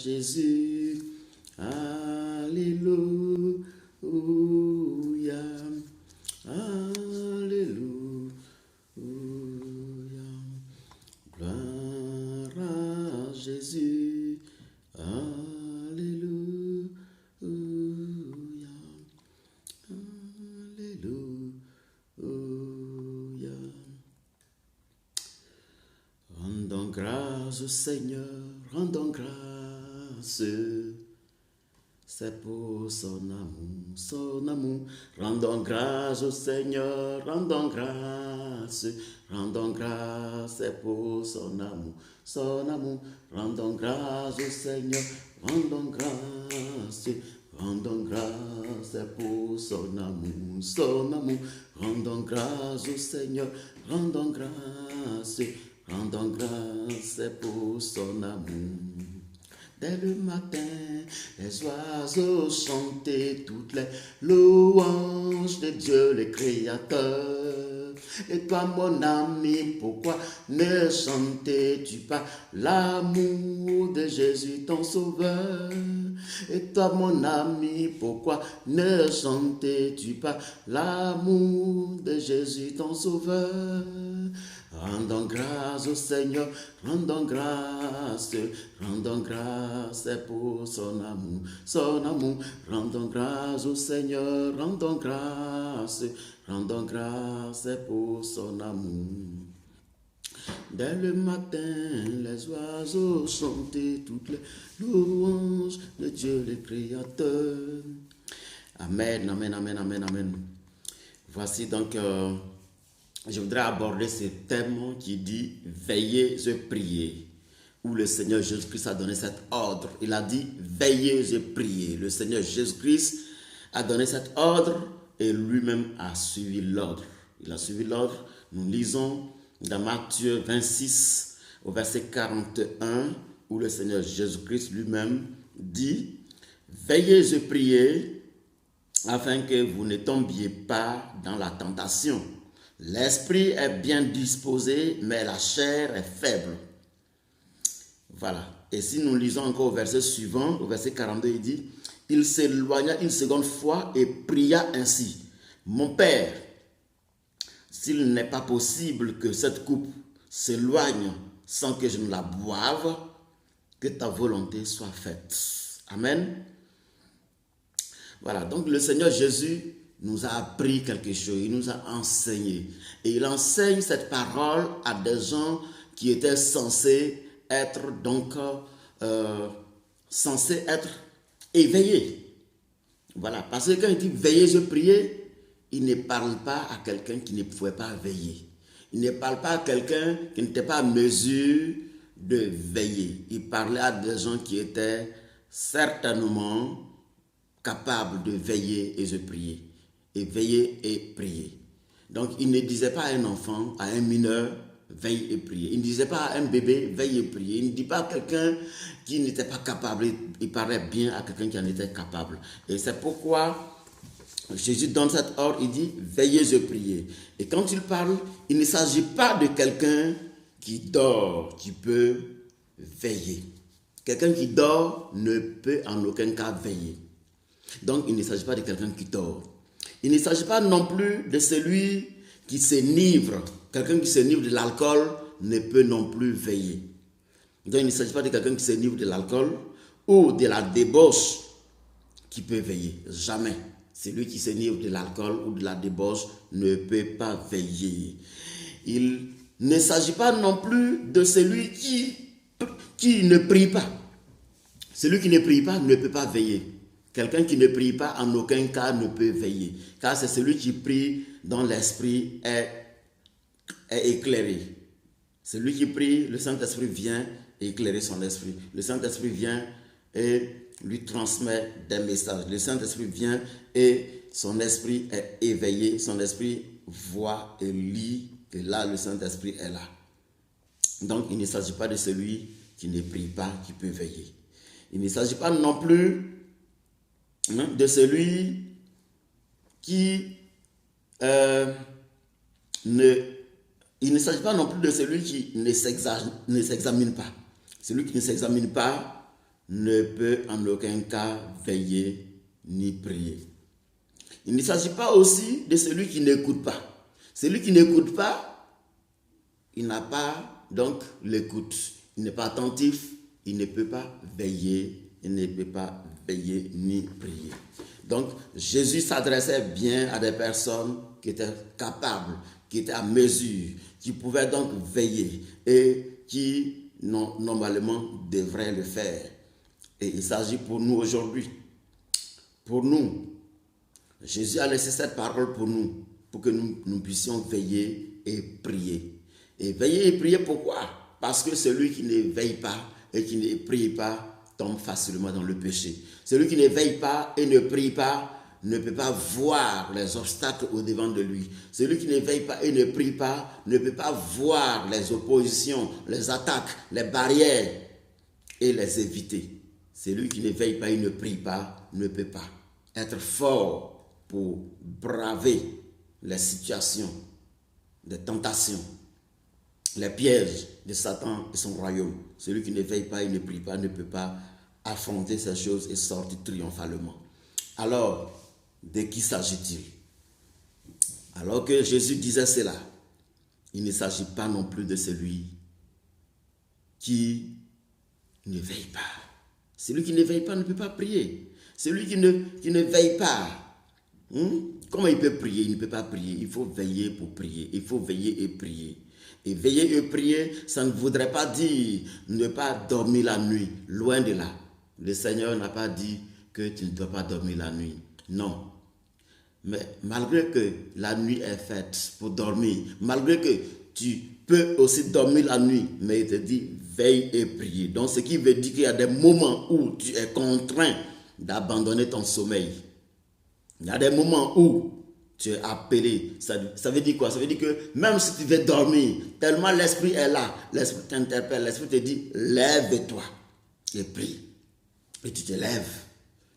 Jésus. Alléluia. Alléluia. Gloire à Jésus. Alléluia. Alléluia. Rendons grâce au Seigneur, rendons grâce. C'est pour son amour, son amour. Rendons grâce au Seigneur, rendons grâce. Rendons grâce, c'est pour son amour, son amour. Rendons grâce au Seigneur, rendons grâce. Rendons grâce, c'est pour son amour, son amour. Rendons grâce au Seigneur, rendons grâce. Rendons grâce, c'est pour son amour. Dès le matin, les oiseaux chantaient toutes les louanges de Dieu le Créateur. Et toi, mon ami, pourquoi ne chantais-tu pas l'amour de Jésus, ton Sauveur? Et toi, mon ami, pourquoi ne chantais-tu pas l'amour de Jésus, ton Sauveur? Rendons grâce au Seigneur, rendons grâce pour son amour, son amour. Rendons grâce au Seigneur, rendons grâce pour son amour. Dès le matin, les oiseaux chantaient toutes les louanges de Dieu le Créateur. Amen, amen, amen, amen, amen. Voici donc... je voudrais aborder ce thème qui dit « Veillez et priez » où le Seigneur Jésus-Christ a donné cet ordre. Il a dit « Veillez et priez ». Le Seigneur Jésus-Christ a donné cet ordre et lui-même a suivi l'ordre. Il a suivi l'ordre. Nous lisons dans Matthieu 26 au verset 41 où le Seigneur Jésus-Christ lui-même dit « Veillez et priez afin que vous ne tombiez pas dans la tentation. L'esprit est bien disposé, mais la chair est faible. » Voilà. Et si nous lisons encore au verset suivant, au verset 42, il dit « Il s'éloigna une seconde fois et pria ainsi. Mon Père, s'il n'est pas possible que cette coupe s'éloigne sans que je ne la boive, que ta volonté soit faite. » Amen. Voilà. Donc le Seigneur Jésus nous a appris quelque chose, il nous a enseigné. Et il enseigne cette parole à des gens qui étaient censés être éveillés. Voilà, parce que quand il dit veillez et priez, il ne parle pas à quelqu'un qui ne pouvait pas veiller. Il ne parle pas à quelqu'un qui n'était pas en mesure de veiller. Il parlait à des gens qui étaient certainement capables de veiller et de prier. Et veiller et prier. Donc, il ne disait pas à un enfant, à un mineur, veille et prier. Il ne disait pas à un bébé, veille et prier. Il ne dit pas à quelqu'un qui n'était pas capable. Il parlait bien à quelqu'un qui en était capable. Et c'est pourquoi Jésus donne cet ordre, il dit, veillez et priez. Et quand il parle, il ne s'agit pas de quelqu'un qui dort, qui peut veiller. Quelqu'un qui dort ne peut en aucun cas veiller. Donc, il ne s'agit pas de quelqu'un qui dort. Il ne s'agit pas non plus de celui qui s'enivre. Quelqu'un qui s'enivre de l'alcool ne peut non plus veiller. Donc il ne s'agit pas de quelqu'un qui s'enivre de l'alcool ou de la débauche qui peut veiller. Jamais. Celui qui s'enivre de l'alcool ou de la débauche ne peut pas veiller. Il ne s'agit pas non plus de celui qui ne prie pas. Celui qui ne prie pas ne peut pas veiller. Quelqu'un qui ne prie pas en aucun cas ne peut veiller. Car c'est celui qui prie dont l'esprit est éclairé. Celui qui prie, le Saint-Esprit vient éclairer son esprit. Le Saint-Esprit vient et lui transmet des messages. Le Saint-Esprit vient et son esprit est éveillé. Son esprit voit et lit. Et là, le Saint-Esprit est là. Donc, il ne s'agit pas de celui qui ne prie pas, qui peut veiller. Il ne s'agit pas non plus de celui qui il ne s'agit pas non plus de celui qui ne s'examine pas. Celui qui ne s'examine pas ne peut en aucun cas veiller ni prier. Il ne s'agit pas aussi de celui qui n'écoute pas. Celui qui n'écoute pas, il n'a pas donc l'écoute. Il n'est pas attentif, il ne peut pas veiller, il ne peut pas veiller ni prier. Donc, Jésus s'adressait bien à des personnes qui étaient capables, qui étaient à mesure, qui pouvaient donc veiller et qui, normalement, devraient le faire. Et il s'agit pour nous aujourd'hui. Pour nous, Jésus a laissé cette parole pour nous, pour que nous puissions veiller et prier. Et veiller et prier, pourquoi? Parce que celui qui ne veille pas et qui ne prie pas tombe facilement dans le péché. Celui qui ne veille pas et ne prie pas ne peut pas voir les obstacles au-devant de lui. Celui qui ne veille pas et ne prie pas ne peut pas voir les oppositions, les attaques, les barrières et les éviter. Celui qui ne veille pas et ne prie pas ne peut pas être fort pour braver les situations, les tentations, les pièges de Satan et son royaume. Celui qui ne veille pas et ne prie pas ne peut pas affronter ces choses et sortir triomphalement. Alors, de qui s'agit-il? Alors que Jésus disait cela, il ne s'agit pas non plus de celui qui ne veille pas. Celui qui ne veille pas ne peut pas prier. Celui qui ne veille pas, comment il peut prier? Il ne peut pas prier. Il faut veiller pour prier. Il faut veiller et prier. Et veiller et prier, ça ne voudrait pas dire ne pas dormir la nuit. Loin de là. Le Seigneur n'a pas dit que tu ne dois pas dormir la nuit. Non. Mais malgré que la nuit est faite pour dormir, malgré que tu peux aussi dormir la nuit, mais il te dit veille et prier. Donc ce qui veut dire qu'il y a des moments où tu es contraint d'abandonner ton sommeil. Il y a des moments où tu es appelé. Ça veut dire quoi? Ça veut dire que même si tu veux dormir, tellement l'esprit est là, l'esprit t'interpelle, l'esprit te dit lève-toi et prie. Et tu te lèves,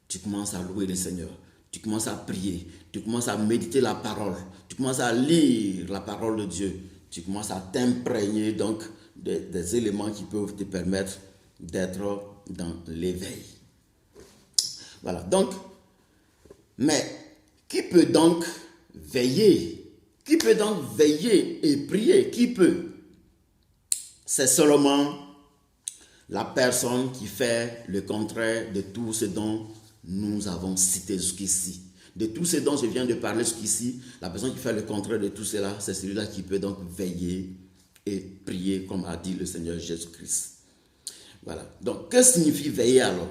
tu commences à louer le Seigneur, tu commences à prier, tu commences à méditer la parole, tu commences à lire la parole de Dieu, tu commences à t'imprégner donc des éléments qui peuvent te permettre d'être dans l'éveil. Voilà, donc, mais qui peut donc veiller? Qui peut donc veiller et prier? Qui peut? C'est seulement la personne qui fait le contraire de tout ce dont nous avons cité jusqu'ici. De tout ce dont je viens de parler jusqu'ici, la personne qui fait le contraire de tout cela, c'est celui-là qui peut donc veiller et prier, comme a dit le Seigneur Jésus-Christ. Voilà. Donc, que signifie veiller alors?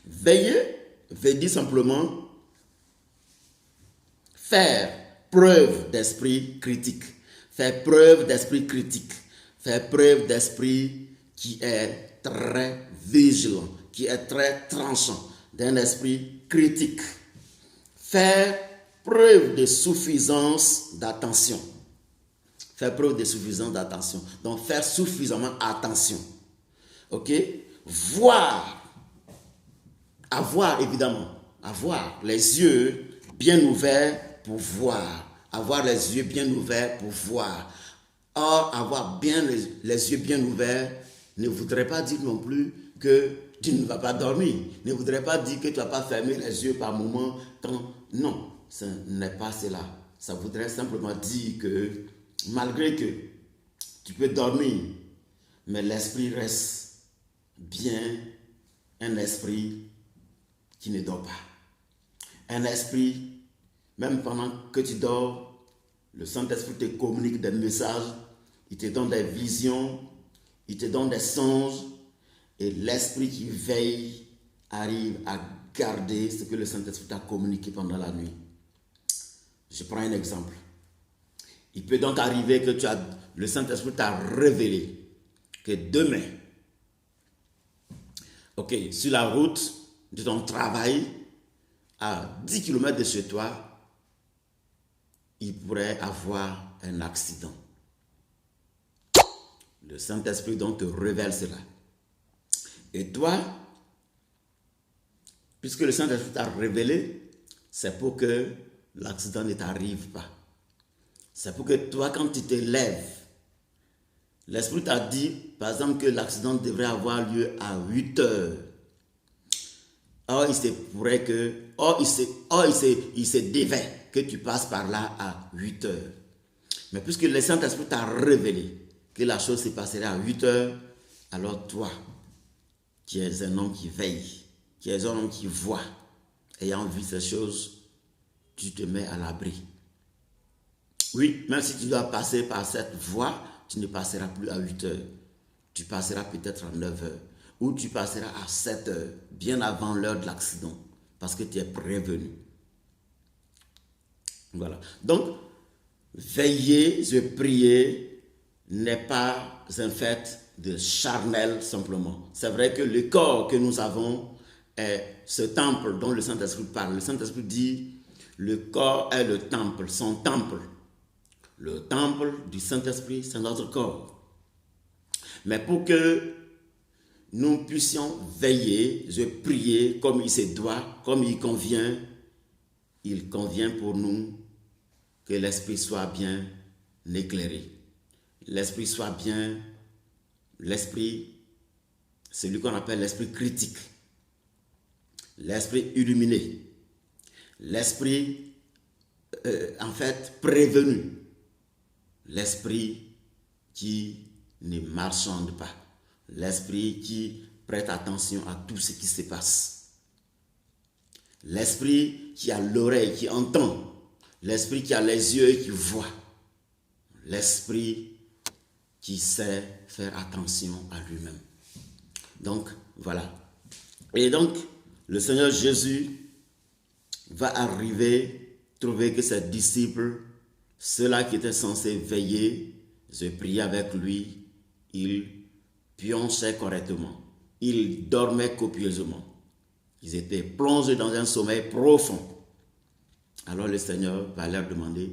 Veiller veut dire simplement faire preuve d'esprit critique. Faire preuve d'esprit critique. Faire preuve d'esprit qui est très vigilant, qui est très tranchant, d'un esprit critique. Faire preuve de suffisance d'attention. Faire preuve de suffisance d'attention. Donc, faire suffisamment attention. Ok? Voir. Avoir, évidemment. Avoir les yeux bien ouverts pour voir. Avoir les yeux bien ouverts pour voir. Or, avoir bien les yeux bien ouverts ne voudrait pas dire non plus que tu ne vas pas dormir. Ne voudrait pas dire que tu ne vas pas fermer les yeux par moment. Non, ce n'est pas cela. Ça voudrait simplement dire que malgré que tu peux dormir, mais l'esprit reste bien un esprit qui ne dort pas. Un esprit, même pendant que tu dors, le Saint-Esprit te communique des messages, il te donne des visions, il te donne des songes, et l'esprit qui veille arrive à garder ce que le Saint-Esprit t'a communiqué pendant la nuit. Je prends un exemple. Il peut donc arriver que le Saint-Esprit t'a révélé que demain, sur la route de ton travail, à 10 km de chez toi, il pourrait avoir un accident. Le Saint-Esprit donc te révèle cela. Et toi, puisque le Saint-Esprit t'a révélé, c'est pour que l'accident ne t'arrive pas. C'est pour que toi, quand tu te lèves, L'esprit t'a dit, par exemple, que l'accident devrait avoir lieu à 8 heures. Or, il se pourrait que, il se devait que tu passes par là à 8 heures. Mais puisque le Saint-Esprit t'a révélé que la chose se passerait à 8 heures, alors toi, qui es un homme qui veille, qui es un homme qui voit, ayant vu ces choses, tu te mets à l'abri. Oui, même si tu dois passer par cette voie, tu ne passeras plus à 8 heures. Tu passeras peut-être à 9 heures. Ou tu passeras à 7 heures, bien avant l'heure de l'accident, parce que tu es prévenu. Voilà. Donc, veiller, prier n'est pas un fait de charnel simplement. C'est vrai que le corps que nous avons est ce temple dont le Saint-Esprit parle. Le Saint-Esprit dit, le corps est le temple, son temple. Le temple du Saint-Esprit, c'est notre corps. Mais pour que nous puissions veiller, prier comme il se doit, comme il convient pour nous que l'esprit soit bien éclairé. L'esprit soit bien, l'esprit, celui qu'on appelle l'esprit critique, l'esprit illuminé, l'esprit, en fait, prévenu, l'esprit qui ne marchande pas, l'esprit qui prête attention à tout ce qui se passe, l'esprit qui a l'oreille, qui entend, l'esprit qui a les yeux et qui voit, l'esprit qui sait faire attention à lui-même. Donc, voilà. Et donc, le Seigneur Jésus va arriver, trouver que ses disciples, ceux-là qui étaient censés veiller, prier avec lui, ils pionçaient correctement. Ils dormaient copieusement. Ils étaient plongés dans un sommeil profond. Alors le Seigneur va leur demander,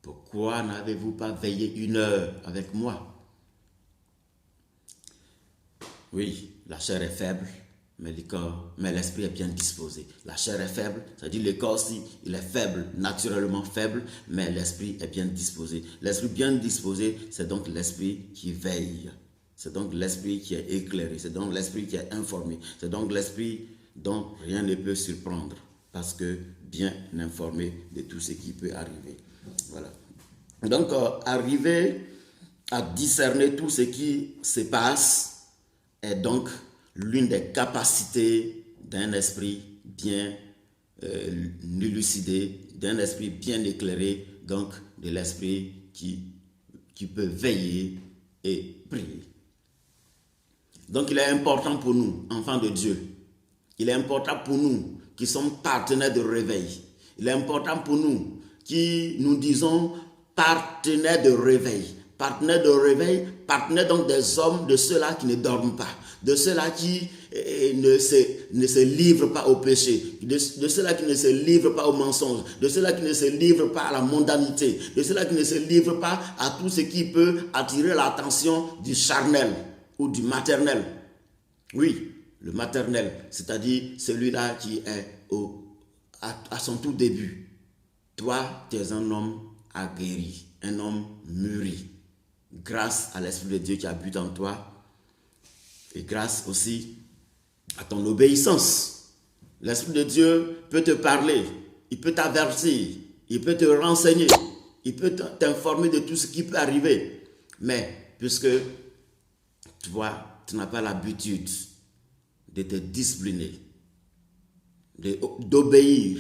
pourquoi n'avez-vous pas veillé 1 heure avec moi? Oui, la chair est faible, mais l'esprit est bien disposé. La chair est faible, c'est-à-dire le corps aussi, il est faible, naturellement faible, mais l'esprit est bien disposé. L'esprit bien disposé, c'est donc l'esprit qui veille. C'est donc l'esprit qui est éclairé, c'est donc l'esprit qui est informé, c'est donc l'esprit dont rien ne peut surprendre, parce que bien informé de tout ce qui peut arriver. Voilà. Donc, arriver à discerner tout ce qui se passe est donc l'une des capacités d'un esprit bien élucidé, d'un esprit bien éclairé, donc de l'esprit qui peut veiller et prier. Donc, il est important pour nous, enfants de Dieu, il est important pour nous qui sommes partenaires de réveil, il est important pour nous qui nous disons partenaires de réveil, partenaires donc des hommes, de ceux-là qui ne dorment pas, de ceux-là qui ne se livrent pas au péché, de ceux-là qui ne se livrent pas au mensonge, de ceux-là qui ne se livrent pas à la mondanité, de ceux-là qui ne se livrent pas à tout ce qui peut attirer l'attention du charnel ou du maternel. Oui, le maternel, c'est-à-dire celui-là qui est à son tout début. Toi, tu es un homme aguerri, un homme mûri, grâce à l'Esprit de Dieu qui habite en toi et grâce aussi à ton obéissance. L'Esprit de Dieu peut te parler, il peut t'avertir, il peut te renseigner, il peut t'informer de tout ce qui peut arriver. Mais puisque toi, tu n'as pas l'habitude de te discipliner, d'obéir,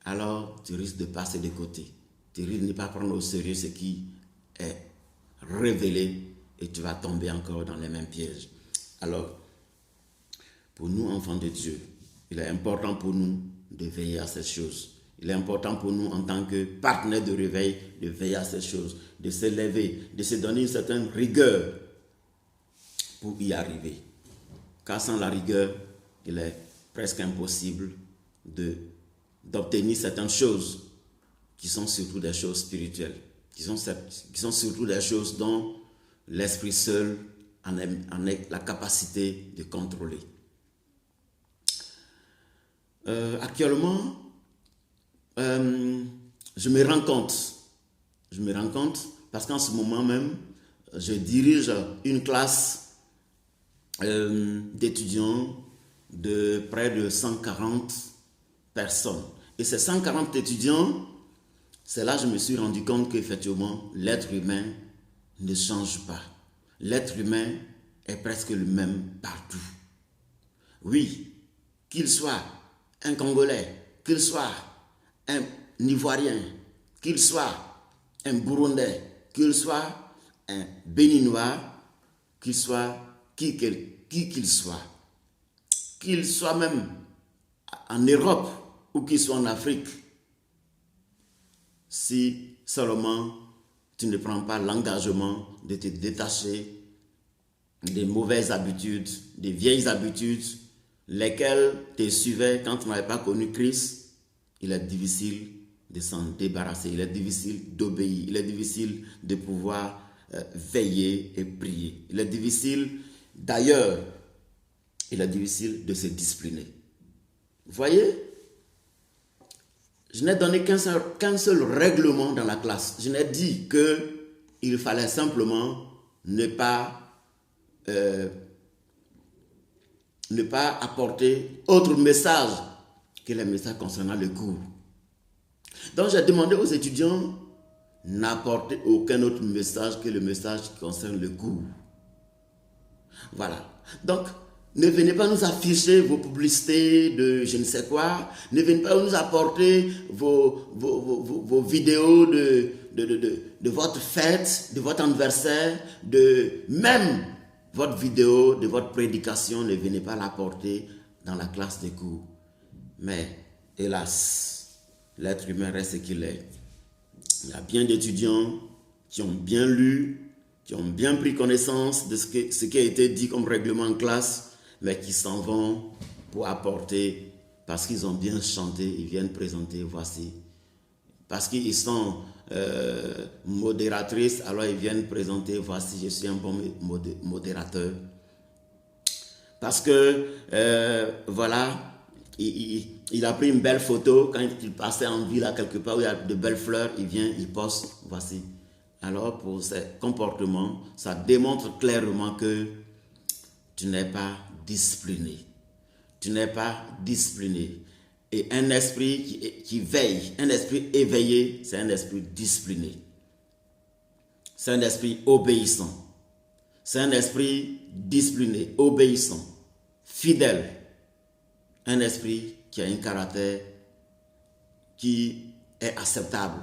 alors tu risques de passer de côté. Tu risques de ne pas prendre au sérieux ce qui est révélé et tu vas tomber encore dans les mêmes pièges. Alors, pour nous, enfants de Dieu, il est important pour nous de veiller à ces choses. Il est important pour nous, en tant que partenaires de réveil, de veiller à ces choses, de se lever, de se donner une certaine rigueur pour y arriver. Car sans la rigueur, il est presque impossible d'obtenir certaines choses qui sont surtout des choses spirituelles, qui sont surtout des choses dont l'Esprit seul en a la capacité de contrôler. Actuellement, je me rends compte parce qu'en ce moment même, je dirige une classe d'étudiants de près de 140 personnes. Et ces 140 étudiants, c'est là que je me suis rendu compte qu'effectivement, l'être humain ne change pas. L'être humain est presque le même partout. Oui, qu'il soit un Congolais, qu'il soit un Ivoirien, qu'il soit un Burundais, qu'il soit un Béninois, qu'il soit qui qu'il soit même en Europe ou qu'il soit en Afrique, si seulement tu ne prends pas l'engagement de te détacher des mauvaises habitudes, des vieilles habitudes, lesquelles te suivaient quand tu n'avais pas connu Christ, il est difficile de s'en débarrasser, il est difficile d'obéir, il est difficile de pouvoir veiller et prier. Il est difficile, d'ailleurs, il est difficile de se discipliner. Vous voyez, je n'ai donné qu'un seul règlement dans la classe. Je n'ai dit qu'il fallait simplement ne pas apporter autre message que les messages concernant le cours. Donc j'ai demandé aux étudiants n'apporter aucun autre message que le message qui concerne le cours. Voilà. Donc, ne venez pas nous afficher vos publicités de je ne sais quoi. Ne venez pas nous apporter vos vidéos de votre fête, de votre anniversaire, même votre vidéo de votre prédication. Ne venez pas l'apporter dans la classe de cours. Mais, hélas, l'être humain reste ce qu'il est. Il y a bien d'étudiants qui ont bien lu, qui ont bien pris connaissance de ce qui a été dit comme règlement en classe, mais qui s'en vont pour apporter, parce qu'ils ont bien chanté, ils viennent présenter, voici. Parce qu'ils sont modératrices, alors ils viennent présenter, voici, je suis un bon modérateur. Parce que, voilà, il a pris une belle photo, quand il passait en ville à quelque part où il y a de belles fleurs, il vient, il poste, voici. Alors pour ces comportements, ça démontre clairement que tu n'es pas discipliné. Tu n'es pas discipliné. Et un esprit qui veille, un esprit éveillé, c'est un esprit discipliné. C'est un esprit obéissant. C'est un esprit discipliné, obéissant, fidèle. Un esprit qui a un caractère qui est acceptable.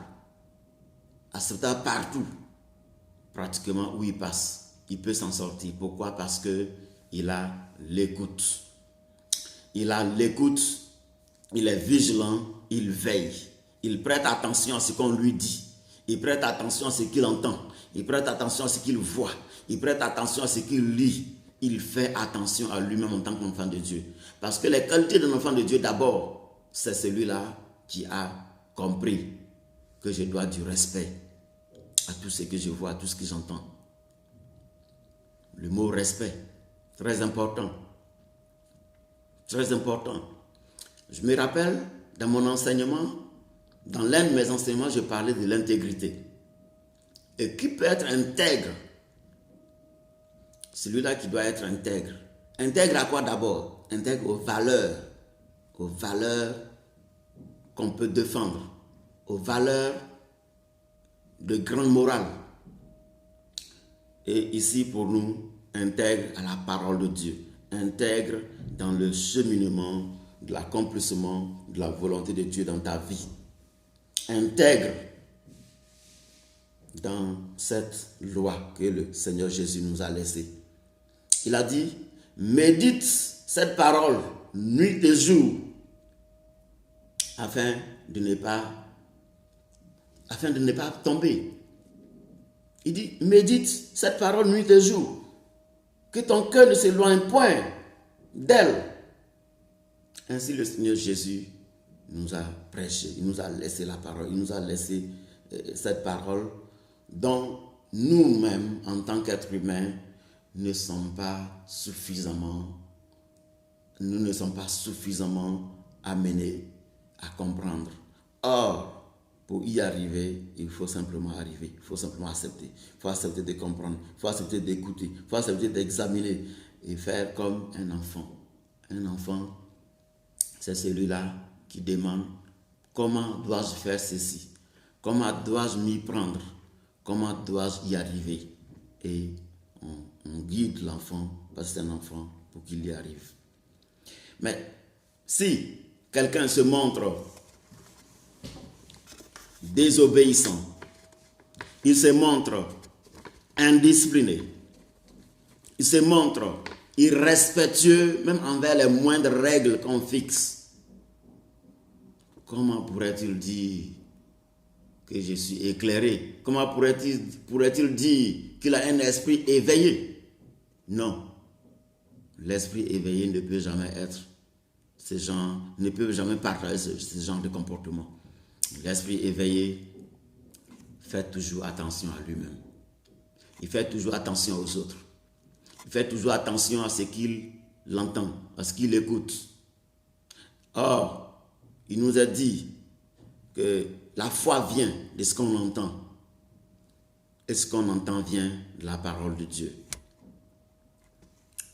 Acceptable partout, pratiquement où il passe. Il peut s'en sortir. Pourquoi? Parce qu'il a l'écoute. Il a l'écoute, il est vigilant, il veille. Il prête attention à ce qu'on lui dit. Il prête attention à ce qu'il entend. Il prête attention à ce qu'il voit. Il prête attention à ce qu'il lit. Il fait attention à lui-même en tant qu'enfant de Dieu. Parce que les qualités d'un enfant de Dieu, d'abord, c'est celui-là qui a compris que je dois du respect à tout ce que je vois, à tout ce que j'entends. Le mot respect, très important. Très important. Je me rappelle, dans mon enseignement, dans l'un de mes enseignements, je parlais de l'intégrité. Et qui peut être intègre? Celui-là qui doit être intègre. Intègre à quoi d'abord? Intègre aux valeurs qu'on peut défendre, aux valeurs de grande morale. Et ici, pour nous, intègre à la parole de Dieu, intègre dans le cheminement de l'accomplissement de la volonté de Dieu dans ta vie. Intègre dans cette loi que le Seigneur Jésus nous a laissée. Il a dit, médite cette parole nuit et jour, afin de ne pas tomber. Il dit, médite cette parole nuit et jour, que ton cœur ne s'éloigne point d'elle. Ainsi le Seigneur Jésus nous a prêché, il nous a laissé la parole, il nous a laissé cette parole dont nous-mêmes, en tant qu'êtres humains, nous ne sommes pas suffisamment amenés à comprendre. Or, Pour y arriver, il faut simplement arriver. Il faut simplement accepter. Il faut accepter de comprendre. Il faut accepter d'écouter. Il faut accepter d'examiner et faire comme un enfant. Un enfant, c'est celui-là qui demande comment dois-je faire ceci? Comment dois-je m'y prendre? Comment dois-je y arriver? Et on guide l'enfant, parce que c'est un enfant, pour qu'il y arrive. Mais si quelqu'un se montre désobéissant, il se montre indiscipliné, il se montre irrespectueux même envers les moindres règles qu'on fixe, comment pourrait-il dire que je suis éclairé? Comment pourrait-il dire qu'il a un esprit éveillé? Non. L'esprit éveillé ne peut jamais être ces gens, ne peut jamais partager ce genre de comportement. L'esprit éveillé fait toujours attention à lui-même. Il fait toujours attention aux autres. Il fait toujours attention à ce qu'il entend, à ce qu'il écoute. Or, il nous a dit que la foi vient de ce qu'on entend. Et ce qu'on entend vient de la parole de Dieu.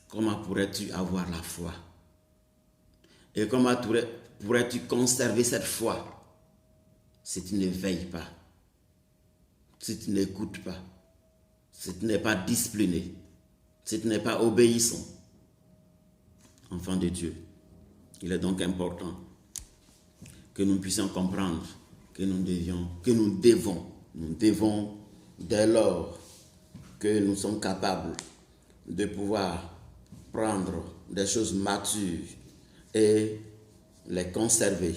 Comment pourrais-tu avoir la foi? Et comment pourrais-tu conserver cette foi si tu ne veilles pas, si tu n'écoutes pas, si tu n'es pas discipliné, si tu n'es pas obéissant? Enfant de Dieu, il est donc important que nous puissions comprendre que nous devons, dès lors que nous sommes capables de pouvoir prendre des choses matures et les conserver,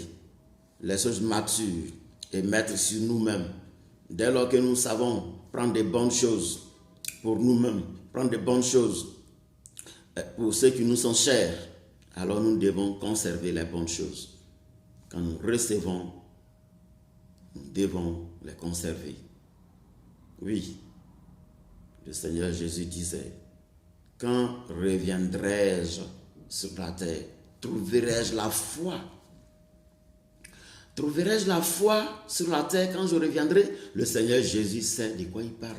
les choses matures et mettre sur nous-mêmes. Dès lors que nous savons prendre des bonnes choses pour nous-mêmes, prendre des bonnes choses pour ceux qui nous sont chers, alors nous devons conserver les bonnes choses. Quand nous recevons, nous devons les conserver. Oui, le Seigneur Jésus disait, « Quand reviendrai-je sur la terre, trouverai-je la foi? Trouverai-je la foi sur la terre quand je reviendrai? » Le Seigneur Jésus sait de quoi il parle.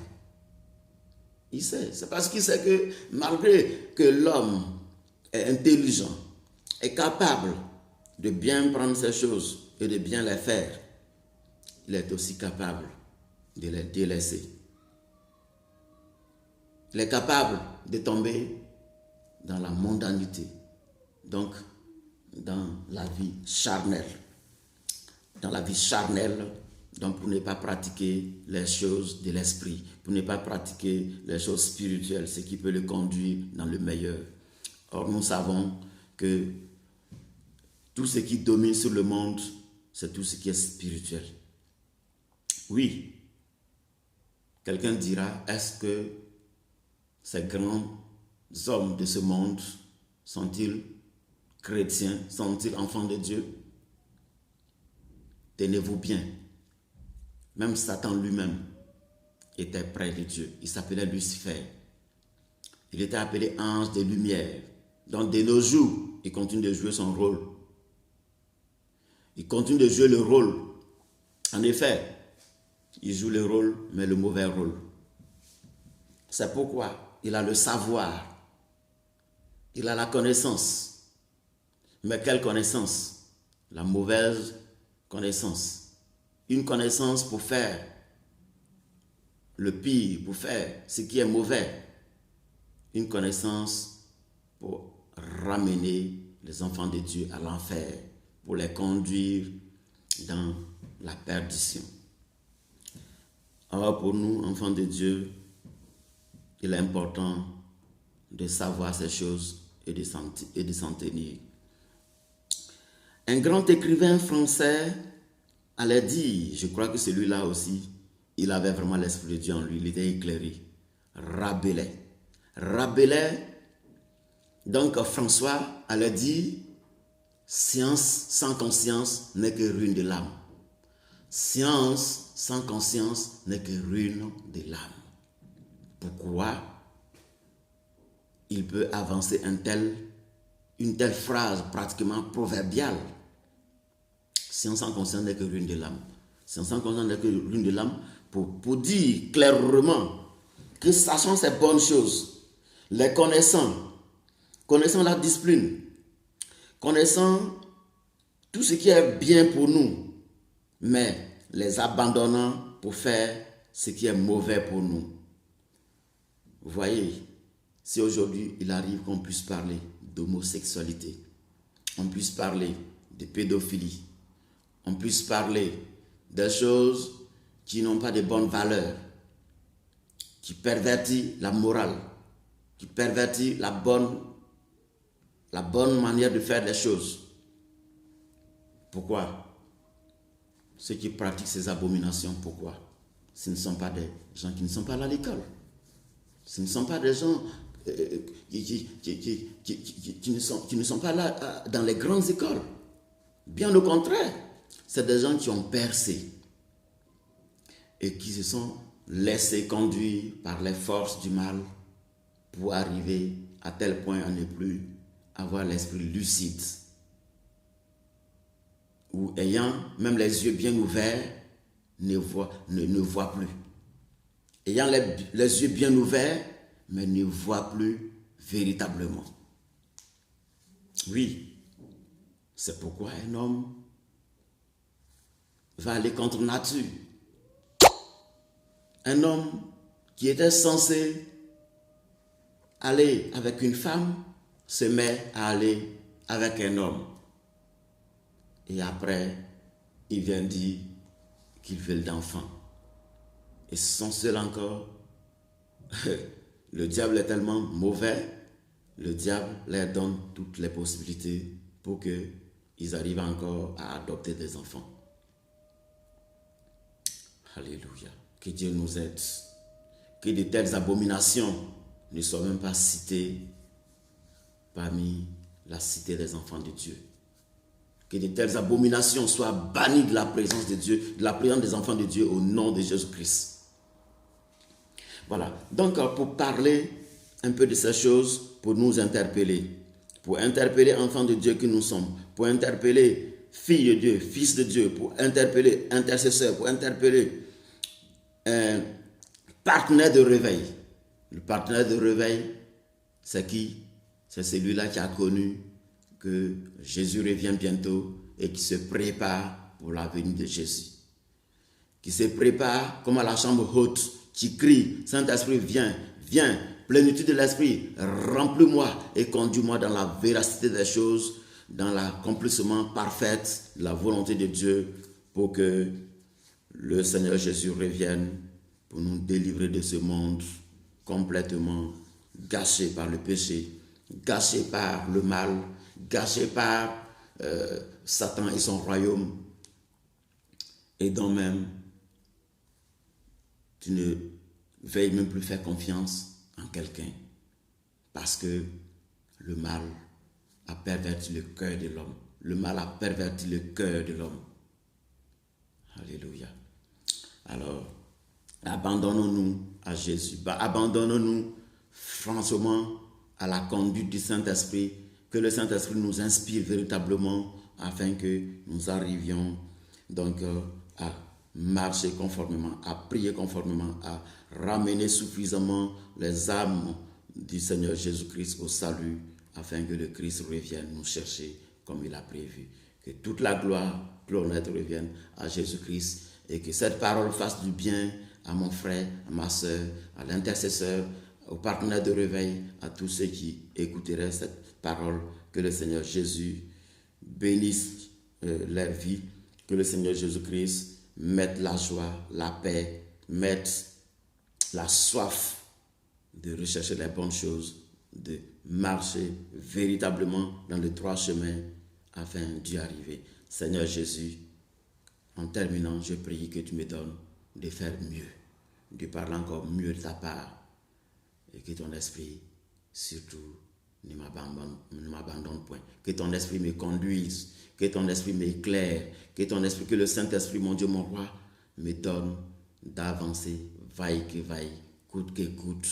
Il sait. C'est parce qu'il sait que malgré que l'homme est intelligent, est capable de bien prendre ces choses et de bien les faire, il est aussi capable de les délaisser. Il est capable de tomber dans la mondanité, donc dans la vie charnelle. Dans la vie charnelle, donc pour ne pas pratiquer les choses de l'esprit, pour ne pas pratiquer les choses spirituelles, ce qui peut le conduire dans le meilleur. Or, nous savons que tout ce qui domine sur le monde, c'est tout ce qui est spirituel. Oui, quelqu'un dira, est-ce que ces grands hommes de ce monde sont-ils chrétiens, sont-ils enfants de Dieu? Tenez-vous bien. Même Satan lui-même était près de Dieu. Il s'appelait Lucifer. Il était appelé ange de lumière. Donc de nos jours, il continue de jouer son rôle. Il continue de jouer le rôle. En effet, il joue le rôle, mais le mauvais rôle. C'est pourquoi il a le savoir. Il a la connaissance. Mais quelle connaissance? La mauvaise connaissance. Une connaissance pour faire le pire, pour faire ce qui est mauvais. Une connaissance pour ramener les enfants de Dieu à l'enfer, pour les conduire dans la perdition. Alors pour nous, enfants de Dieu, il est important de savoir ces choses et de s'en tenir. Un grand écrivain français allait dire, je crois que celui-là aussi, il avait vraiment l'esprit de Dieu en lui, il était éclairé. Rabelais. Rabelais, donc François allait dire, science sans conscience n'est que ruine de l'âme. Science sans conscience n'est que ruine de l'âme. Pourquoi il peut avancer une telle phrase pratiquement proverbiale? Science sans conscience n'est que ruine de l'âme. 500 n'est que l'une de l'âme, pour dire clairement que sachant ces bonnes choses, les connaissant la discipline, connaissant tout ce qui est bien pour nous, mais les abandonnant pour faire ce qui est mauvais pour nous. Vous voyez, si aujourd'hui il arrive qu'on puisse parler d'homosexualité, on puisse parler de pédophilie, on puisse parler des choses qui n'ont pas de bonnes valeurs, qui pervertit la morale, qui pervertit la bonne manière de faire les choses. Pourquoi? Ceux qui pratiquent ces abominations, pourquoi? Ce ne sont pas des gens qui ne sont pas allés à l'école. Ce ne sont pas des gens qui ne sont pas là dans les grandes écoles. Bien au contraire, c'est des gens qui ont percé et qui se sont laissés conduire par les forces du mal pour arriver à tel point à ne plus avoir l'esprit lucide, ou ayant même les yeux bien ouverts, ne voit plus. Ayant les yeux bien ouverts, mais ne voit plus véritablement. Oui, c'est pourquoi un homme va aller contre nature. Un homme qui était censé aller avec une femme se met à aller avec un homme. Et après, il vient dire qu'il veut d'enfant. Et sans cela encore, le diable est tellement mauvais, le diable leur donne toutes les possibilités pour qu'ils arrivent encore à adopter des enfants. Alléluia. Que Dieu nous aide. Que de telles abominations ne soient même pas citées parmi la cité des enfants de Dieu. Que de telles abominations soient bannies de la présence de Dieu, de la présence des enfants de Dieu au nom de Jésus-Christ. Voilà. Donc, pour parler un peu de ces choses, pour nous interpeller, pour interpeller enfants de Dieu que nous sommes, pour interpeller filles de Dieu, fils de Dieu, pour interpeller intercesseurs, pour interpeller partenaire de réveil. Le partenaire de réveil, c'est qui? C'est celui-là qui a connu que Jésus revient bientôt et qui se prépare pour la venue de Jésus. Qui se prépare comme à la chambre haute, qui crie, Saint-Esprit, viens, viens, plénitude de l'Esprit, remplis-moi et conduis-moi dans la véracité des choses, dans l'accomplissement parfait de la volonté de Dieu, pour que le Seigneur Jésus revienne pour nous délivrer de ce monde complètement gâché par le péché, gâché par le mal, gâché par Satan et son royaume, et dont même tu ne veuilles même plus faire confiance en quelqu'un, parce que le mal a perverti le cœur de l'homme. Le mal a perverti le cœur de l'homme. Alléluia. Alors, abandonnons-nous à Jésus. Abandonnons-nous franchement à la conduite du Saint-Esprit, que le Saint-Esprit nous inspire véritablement afin que nous arrivions donc à marcher conformément, à prier conformément, à ramener suffisamment les âmes du Seigneur Jésus-Christ au salut, afin que le Christ revienne nous chercher comme il a prévu. Que toute la gloire, l'honneur revienne à Jésus-Christ, et que cette parole fasse du bien à mon frère, à ma soeur, à l'intercesseur, aux partenaires de réveil, à tous ceux qui écouteraient cette parole. Que le Seigneur Jésus bénisse leur vie, que le Seigneur Jésus-Christ mette la joie, la paix, mette la soif de rechercher les bonnes choses, de marcher véritablement dans le droit chemin afin d'y arriver. Seigneur Jésus, en terminant, je prie que tu me donnes de faire mieux, de parler encore mieux de ta part, et que ton esprit, surtout, ne m'abandonne point. Que ton esprit me conduise, que ton esprit m'éclaire, que le Saint-Esprit, mon Dieu, mon roi, me donne d'avancer, vaille que vaille, coûte que coûte,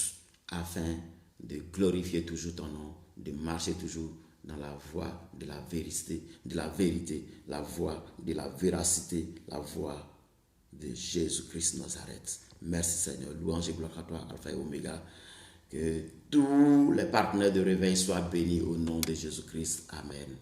afin de glorifier toujours ton nom, de marcher toujours dans la voie de la vérité, la voie de la véracité, la voie de Jésus-Christ Nazareth. Merci Seigneur. Louange et gloire à toi, Alpha et Oméga. Que tous les partenaires de réveil soient bénis au nom de Jésus-Christ. Amen.